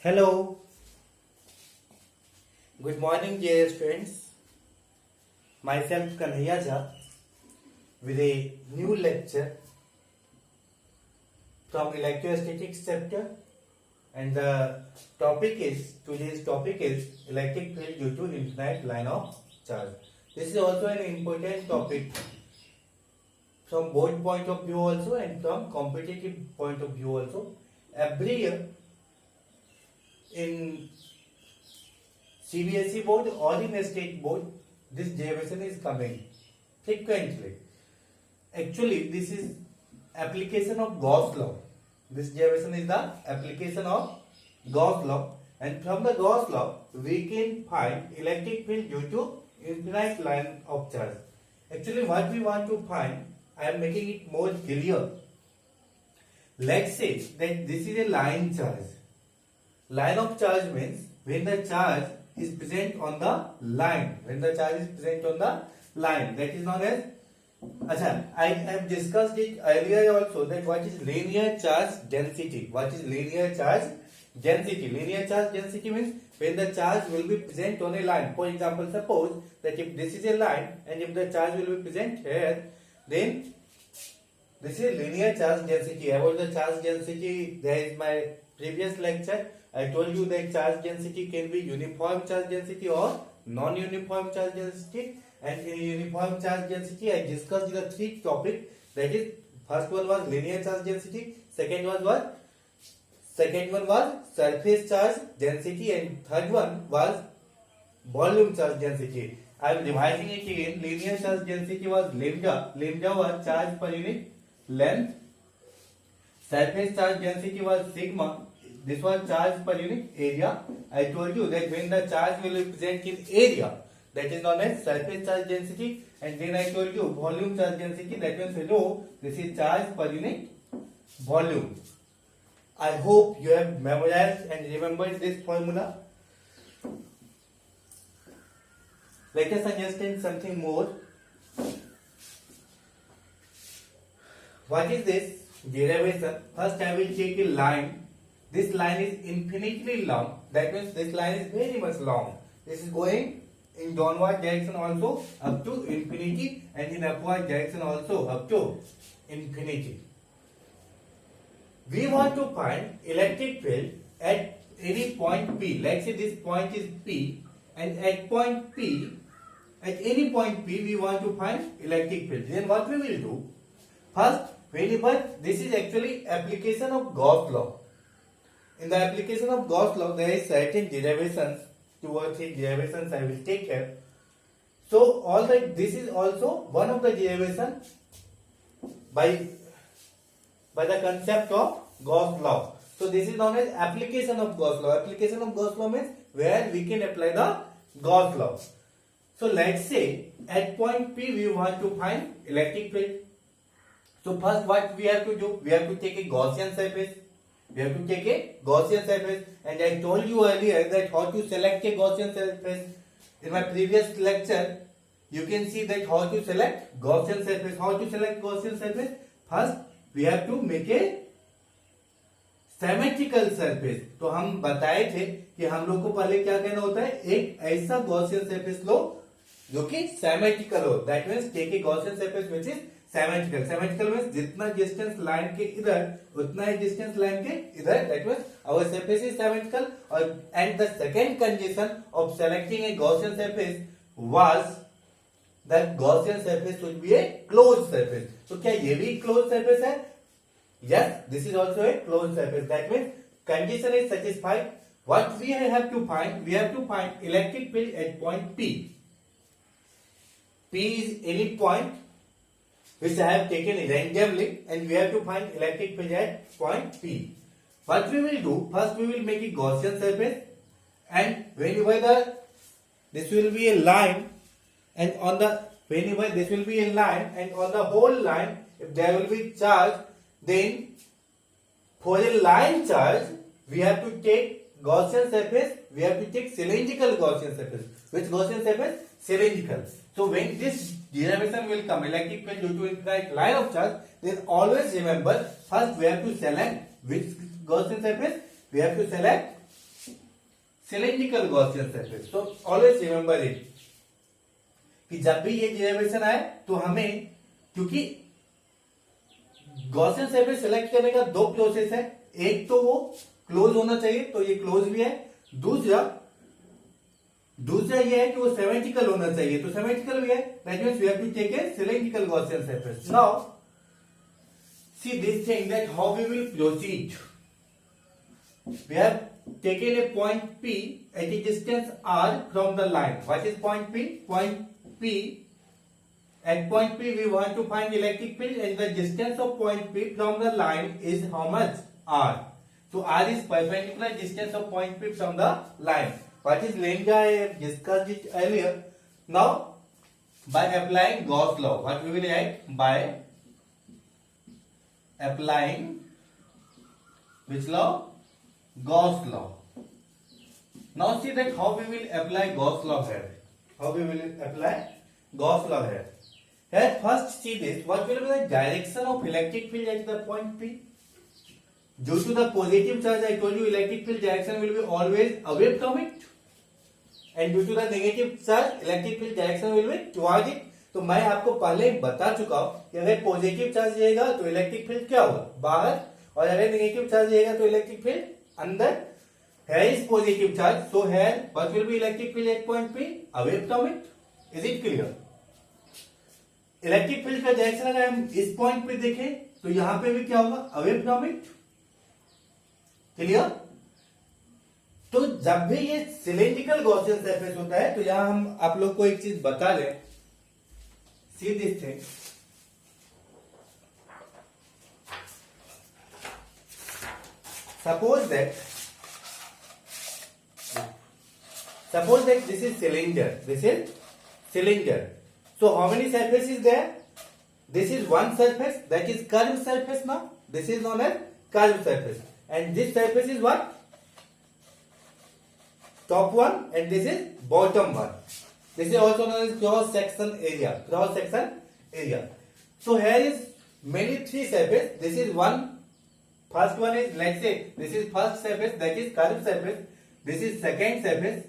Hello, good morning, dear friends. Myself Kanhaiya Jha with a new lecture from electrostatics chapter, and the today's topic is electric field due to infinite line of charge. This is also an important topic from board point of view also and from competitive point of view also. Every year in CBSE board or in a state board, this derivation is coming frequently. Actually, this is application of Gauss law. This derivation is the application of Gauss law, and from the Gauss law, we can find electric field due to infinite line of charge. Actually, what we want to find, I am making it more clear. Let's say that this is a line charge. Line of charge means when the charge is present on the line. When the charge is present on the line, that is known as. I have discussed it earlier also that what is linear charge density. What is linear charge density? Linear charge density means when the charge will be present on a line. For example, suppose that if this is a line and if the charge will be present here, then this is linear charge density. About the charge density, there is my previous lecture. I told you that charge density can be uniform charge density or non-uniform charge density. And in uniform charge density, I discussed the three topics. That is, first one was linear charge density. Second one was surface charge density, and third one was volume charge density. I am revising it again. Linear charge density was lambda. Lambda was charge per unit length. Surface charge density was sigma. This was charge per unit area. I told you that when the charge will be present in area, that is known as surface charge density. And then I told you volume charge density. That means hello, this is charge per unit volume. I hope you have memorized and remembered this formula. Let us understand something more. What is this derivation? First I will take a line. This line is infinitely long. That means this line is very much long. This is going in downward direction also up to infinity, and in upward direction also up to infinity. We want to find electric field at any point P. Let's say this point is P, and at point P, at any point P, we want to find electric field. Then what we will do? First, whenever this is actually application of Gauss law. In the application of Gauss law, there is certain derivations, 2 or 3 derivations I will take here. So this is also one of the derivations by the concept of Gauss law. So this is known as application of Gauss law. Application of Gauss law means where we can apply the Gauss law. So let's say at point P we want to find electric field. So first what we have to do? We have to take a Gaussian surface. And I told you earlier that how to select a Gaussian surface. In my previous lecture, you can see that how to select Gaussian surface. How to select Gaussian surface? First, we have to make a symmetrical surface. तो हम बताए थे कि हम लोग को पहले क्या करना होता है, एक ऐसा Gaussian surface लो जो कि symmetrical हो. That means take a Gaussian surface which is symmetrical. Symmetrical means जितना distance line के इधर उतना ही distance line के इधर. That means our surface is symmetrical. And the second condition of selecting a Gaussian surface was that Gaussian surface should be a closed surface. तो क्या ये भी closed surface है? Yes, this is also a closed surface. That means condition is satisfied. What we have to find? We have to find electric field at point P. P is any point which I have taken randomly, and we have to find electric field at point P. What we will do? First we will make a Gaussian surface, and whenever this will be a line, and on the whole line, if there will be charge, then for a line charge we have to take Gaussian surface. We have to take cylindrical Gaussian surface. Which Gaussian surface? Cylindrical. So when this derivation will come, electric field due to infinite line of charge, then always remember, first we have to select which Gaussian surface. We have to select cylindrical Gaussian surface. तो always remember it कि जब भी ये derivation आए तो हमें, क्योंकि Gaussian surface select करने का दो प्रोसेस है, एक तो वो क्लोज होना चाहिए, तो ये क्लोज भी है, दूसरा ये है कि वो सिमेट्रिकल होना चाहिए, तो सिमेट्रिकल भी है। That means we have to take a cylindrical Gaussian surface. Now see this thing that how we will proceed. We have taken a point P at a distance R from the line. What is point P? Point P, at point P we want to find electric field and the distance of point P from the line is how much? R. So R is perpendicular distance of point P from the line. What is lambda? I have discussed it earlier. Now by applying Gauss law, what we will write? By applying which law? Gauss law. Now see that how we will apply Gauss law here. How we will apply Gauss law here. Here first see this. What will be the direction of electric field at the point P? Due to the positive charge, I told you electric field direction will be always away from it. And due to the negative charge, electric field direction will be towards it. तो मैं आपको पहले ही बता चुका हूं कि अगर positive charge रहेगा तो इलेक्ट्रिक फील्ड क्या होगा? बाहर, और अगर नेगेटिव चार्ज रहेगा तो इलेक्ट्रिक फील्ड अंदर। Here is positive charge, so here what will be electric field at point P? Away from it. Is it clear? Electric field का डायरेक्शन अगर हम इस पॉइंट पे देखें तो यहां पे भी क्या होगा? Away from it. क्लियर? तो जब भी ये सिलेंड्रिकल गॉसियन सरफेस होता है तो यहां हम आप लोग को एक चीज बता दें। सी this thing, suppose that this is cylinder. This is cylinder. So how many surfaces is there? This is one surface, that is curved surface. Now this is known as curved surface, and this surface is what? Top one, and this is bottom one. This is also known as cross section area. Cross section area. So here is mainly three surface. This is one. First one is, let's say this is first surface, that is curved surface. This is second surface,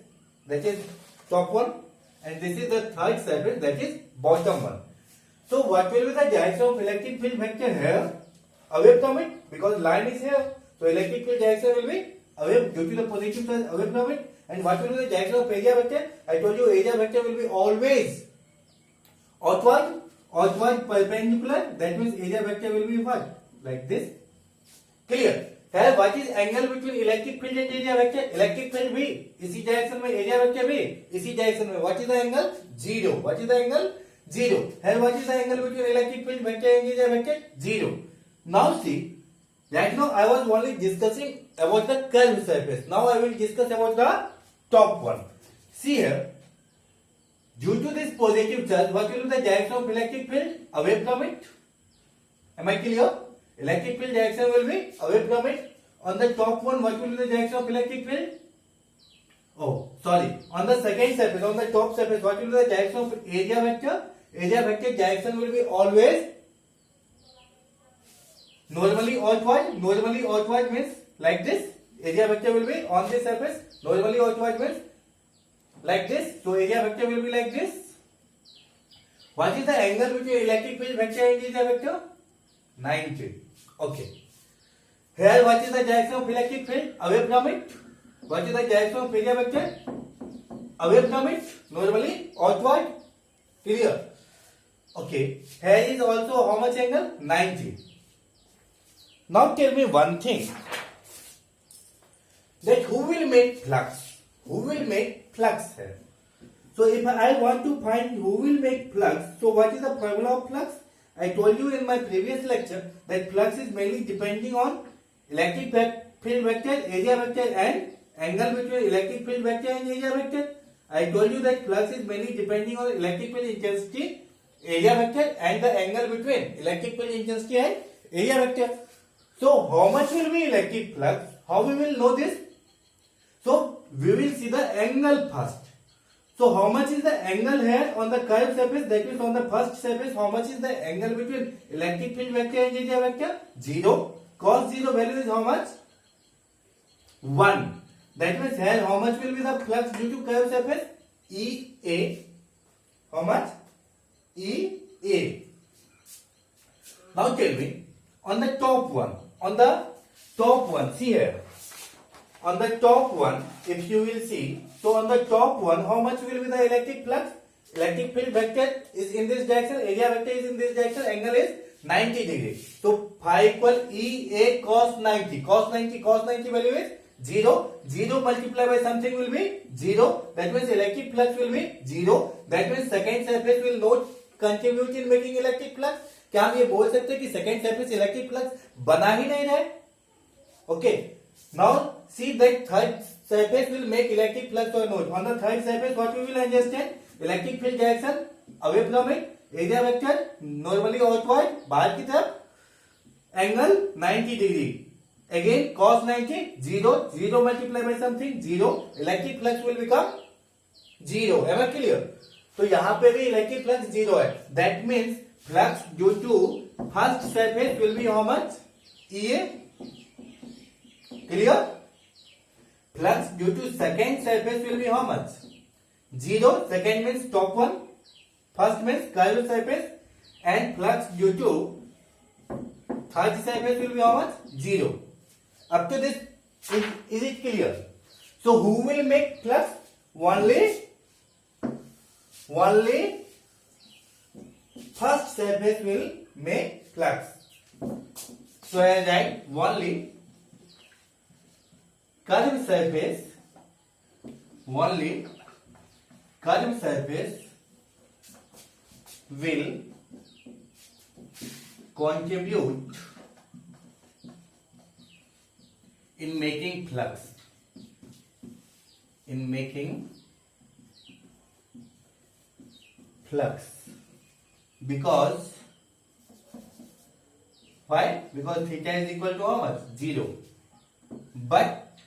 that is top one, and this is the third surface, that is bottom one. So what will be the direction of electric field vector here? Away from it, because line is here. So electric field direction will be away due to the positive charge, away from it. And what will be the direction of area vector? I told you area vector will be always outward perpendicular. That means area vector will be what? Like this. Clear? Here what is angle between electric field and area vector? Electric field भी इसी direction में, area vector भी इसी direction में. What is the angle? 0. What is the angle? 0. Here what is the angle between electric field vector and area vector? 0. Now see, right now I was only discussing about the curved surface. Now I will discuss about the top one. See here, due to this positive charge, what will be the direction of electric field? Away from it. Am I clear? Electric field direction will be away from it. On the top one, what will be the direction of electric field? Oh, sorry. On the second surface, on the top surface, what will be the direction of area vector? Area vector direction will be always normally outward. Normally outward means like this. Area vector will be on this surface. Normally outward means like this. So area vector will be like this. What is the angle between electric field vector and area vector? 90. Okay. Here what is the direction of electric field? Away from it. What is the direction of area vector? Away from it. Normally outward. Clear? Okay. Here is also how much angle? 90. Now tell me one thing. That who will make flux? Who will make flux here? So if I want to find who will make flux, so what is the formula of flux? I told you in my previous lecture that flux is mainly depending on electric field vector, area vector, and angle between electric field vector and area vector. I told you that flux is mainly depending on electric field intensity, area vector, and the angle between electric field intensity and area vector. So how much will be electric flux? How we will know this? So we will see the angle first. So how much is the angle here on the curved surface? That means on the first surface, how much is the angle between electric field vector and area vector? 0. Cos 0 value is how much? 1. That means here how much will be the flux due to curved surface? EA. How much? EA. Now tell me, on the top one, see here. On the top one, if you will see, so on the top one, how much will be the electric flux? Electric field vector is in this direction, area vector is in this direction, angle is 90 degrees. So phi equal EA cos 90. Cos 90 value is 0. 0 multiplied by something will be 0. That means electric flux will be 0. That means second surface will not contribute in making electric flux. क्या हम ये बोल सकते हैं कि second surface electric flux बना ही नहीं रहे? Okay, now see that third surface will make electric flux or not. On the third surface what we will understand? Electric field direction away from it, area vector normally outward बाहर की तरफ, angle 90 degree. Again cos 90 0 multiply by something 0, electric flux will become 0. Am I clear? तो यहां पे भी electric flux 0 है. That means flux due to first surface will be how much? EA. Clear? Flux due to second surface will be how much? 0. Second means top one. First means curved surface. And flux due to third surface will be how much? 0. Up to this, is it clear? So who will make flux? Only first surface will make flux. So I write only curved surface will contribute in making flux. Because why? Because theta is equal to how much? 0. But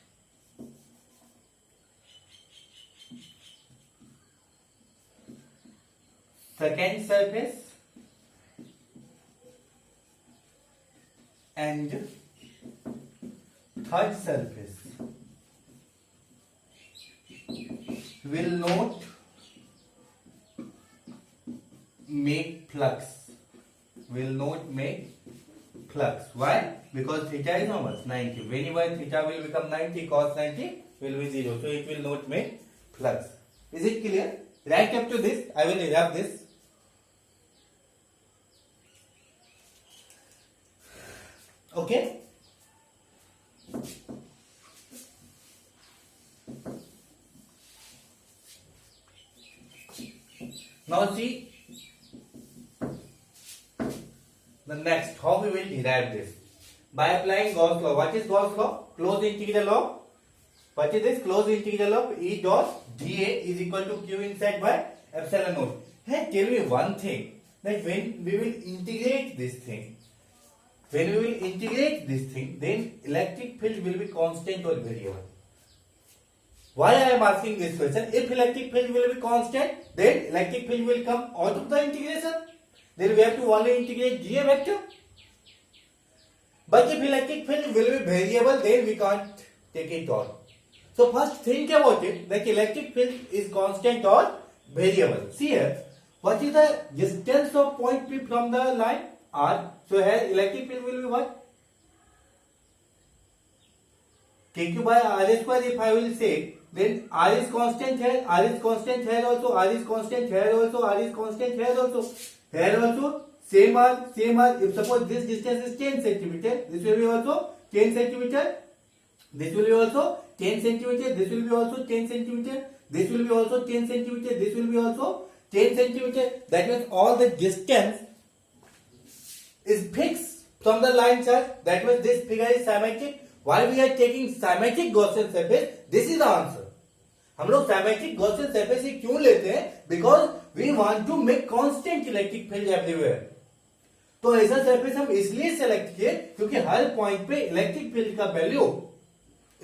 second surface and third surface will not make flux. Why? Because theta is how much? 90. Whenever theta will become 90, cos 90 will be 0. So it will not make flux. Is it clear? Right up to this, I will erase this. Okay? Now see the next, how we will derive this? By applying Gauss law. What is Gauss law? Closed integral of, what is this? Closed integral of E dot dA is equal to Q inside by epsilon naught. Hey, tell me one thing, that when we will integrate this thing, then electric field will be constant or variable. Why I am asking this question? If electric field will be constant, then electric field will come out of the integration. Then we have to only integrate dA vector. But if electric field will be variable, then we can't take it out. So first think about it, that electric field is constant or variable. See here, what is the distance of point P from the line R? So here electric field will be what? KQ by R square. If I will say, then R is constant here, R is constant here also, R is constant here also, R is constant here also. Here also same R. If suppose this distance is 10 centimeter, this will be also 10 centimeter. This will be also 10 centimeter. This will be also 10 centimeter. This will be also 10 centimeter. This will be also 10 centimeter. That means all the distance is fixed from the line chart. That means this figure is symmetric. Why we are taking symmetric Gaussian surface? This is the answer. हम लोग symmetric Gaussian surface ही क्यों लेते हैं? Because we want to make constant electric field everywhere. तो ऐसा surface हम इसलिए select किए क्योंकि हर पॉइंट पे इलेक्ट्रिक फील्ड का वैल्यू,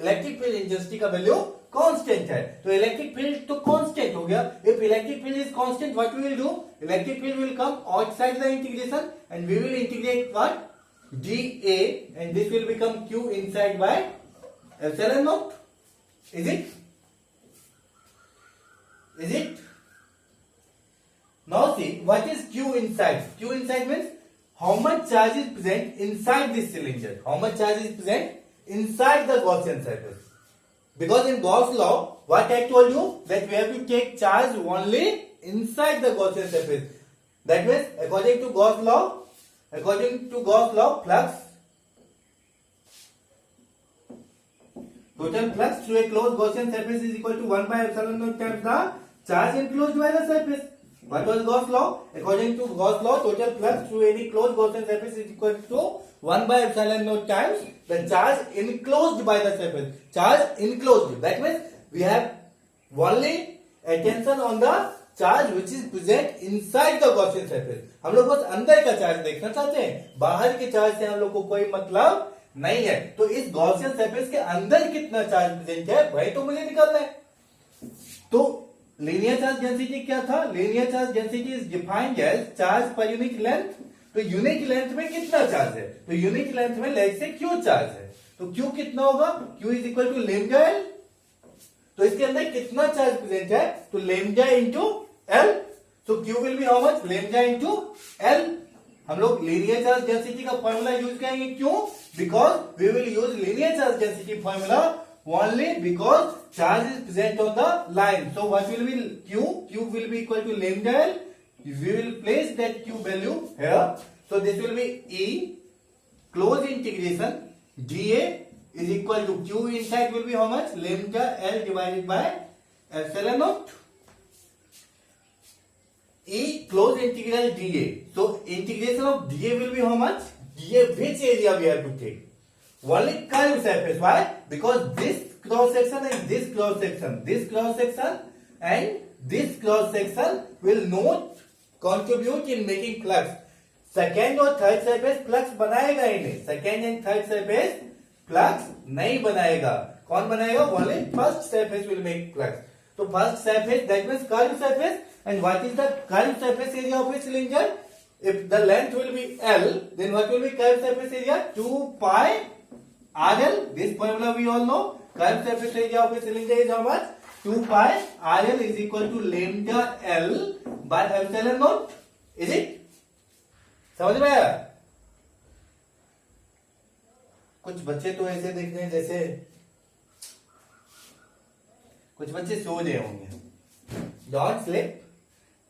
इलेक्ट्रिक फील्ड इंटेंसिटी का वैल्यू कांस्टेंट है. तो इलेक्ट्रिक फील्ड तो कांस्टेंट हो गया. If electric field is constant, what we will do? Electric field will come outside the integration and we will integrate what? dA, and this will become Q inside by epsilon naught. Is it? Is it? Now see, what is Q inside? Q inside means how much charge is present inside this cylinder. How much charge is present inside the Gaussian surface. Because in Gauss law, what I told you, that we have to take charge only inside the Gaussian surface. That means according to Gauss law, flux, total flux through a closed Gaussian surface is equal to 1 by epsilon naught times the charge enclosed by the surface. What was Gauss law? According to Gauss law, total flux through any closed Gaussian surface is equal to 1 by epsilon naught times the charge enclosed by the surface. Charge enclosed. That means we have only attention on the charge which is present inside the Gaussian surface. हम लोग बस अंदर का charge देखना चाहते हैं, बाहर के चार्ज से हम लोग को कोई मतलब नहीं है. तो इस गॉसियन सरफेस के अंदर कितना चार्ज प्रेजेंट है भाई तो मुझे निकालना है. तो लीनियर चार्ज डेंसिटी क्या था? Linear charge density is defined as charge per unit length. तो यूनिट लेंथ में कितना चार्ज है? तो यूनिट लेंथ में लेट से क्यू चार्ज है. तो क्यू कितना होगा? Q is equal to lambda L. तो इसके अंदर कितना चार्ज प्रेजेंट है? तो लेमडा इंटू एल. तो Q will be how much? Lambda into L. हम लोग लीनियर चार्ज डेंसिटी का फॉर्मूला यूज करेंगे. क्यों? Because we will use linear charge density formula only because charge is present on the line. So what will be q? Q will be equal to lambda L. We will place that q value here. So this will be E close integration dA is equal to q inside will be how much? Lambda L divided by epsilon naught. E close integral dA. So integration of dA will be how much? dA which area we have to take? Only curved surface. Why? Because this cross section and this cross section and this cross section will not contribute in making flux. Second और third surface flux बनाएगा ही नहीं. Second and third surface flux नहीं बनाएगा. कौन बनाएगा? Only first surface will make flux. तो first surface that means curved surface. And what is the curved surface area of a cylinder? If the length will be L, then what will be curved surface area? 2 pi RL. This formula we all know. Curved surface area of a cylinder is how much? 2 pi RL is equal to lambda L by epsilon naught. Is it? समझ में आया? कुछ बच्चे तो ऐसे देख रहे हैं जैसे कुछ बच्चे सो रहे होंगे. Don't sleep.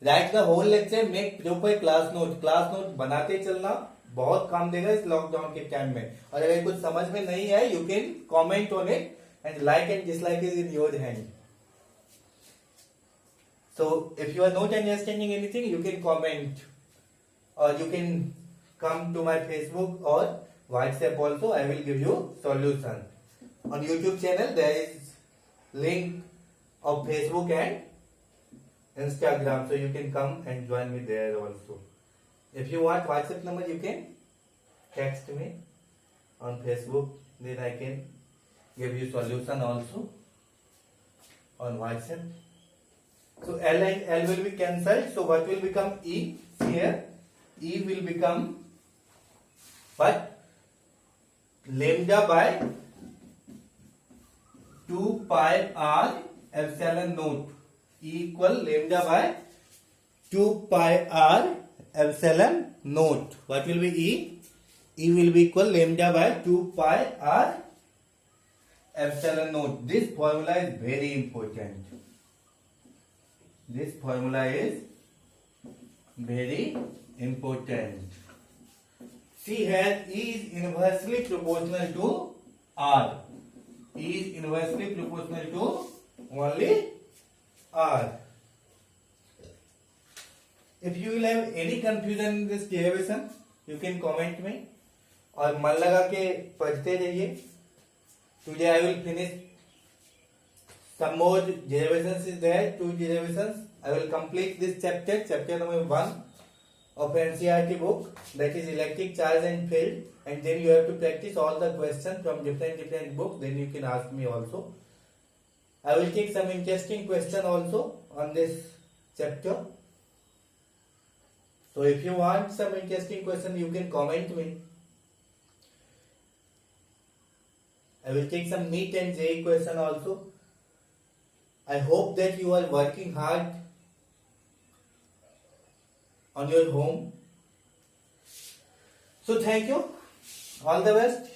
Write the whole lecture. Make proper class note. Class note बनाते चलना बहुत काम देगा इस लॉकडाउन के टाइम में. और अगर कुछ समझ में नहीं है, you can comment on it and like and dislike is in your hand. So if you are not understanding anything, you can comment और you can come to my Facebook और WhatsApp also. I will give you solution. On YouTube channel there is link of Facebook and Instagram, so you can come and join me there also. If you want WhatsApp number, you can text me on Facebook. Then I can give you solution also on WhatsApp. So L and L will be cancelled. So what will become E here? E will become what? Lambda by 2 pi R epsilon naught. E equal lambda by 2 pi R epsilon naught. What will be E? E will be equal lambda by 2 pi R epsilon naught. This formula is very important. This formula is very important. See here, E is inversely proportional to R. E is inversely proportional to only R. If you will have any confusion in this derivation, you can comment me. और मन लगा के पढ़ते रहिए. Today I will finish some more derivations is there. 2 derivations. I will complete this chapter. Chapter number 1 of NCERT book. That is electric charge and field. And then you have to practice all the questions from different books. Then you can ask me also. I will take some interesting question also on this chapter. So if you want some interesting question, you can comment me. I will take some NEET and JEE question also. I hope that you are working hard on your home. So thank you. All the best.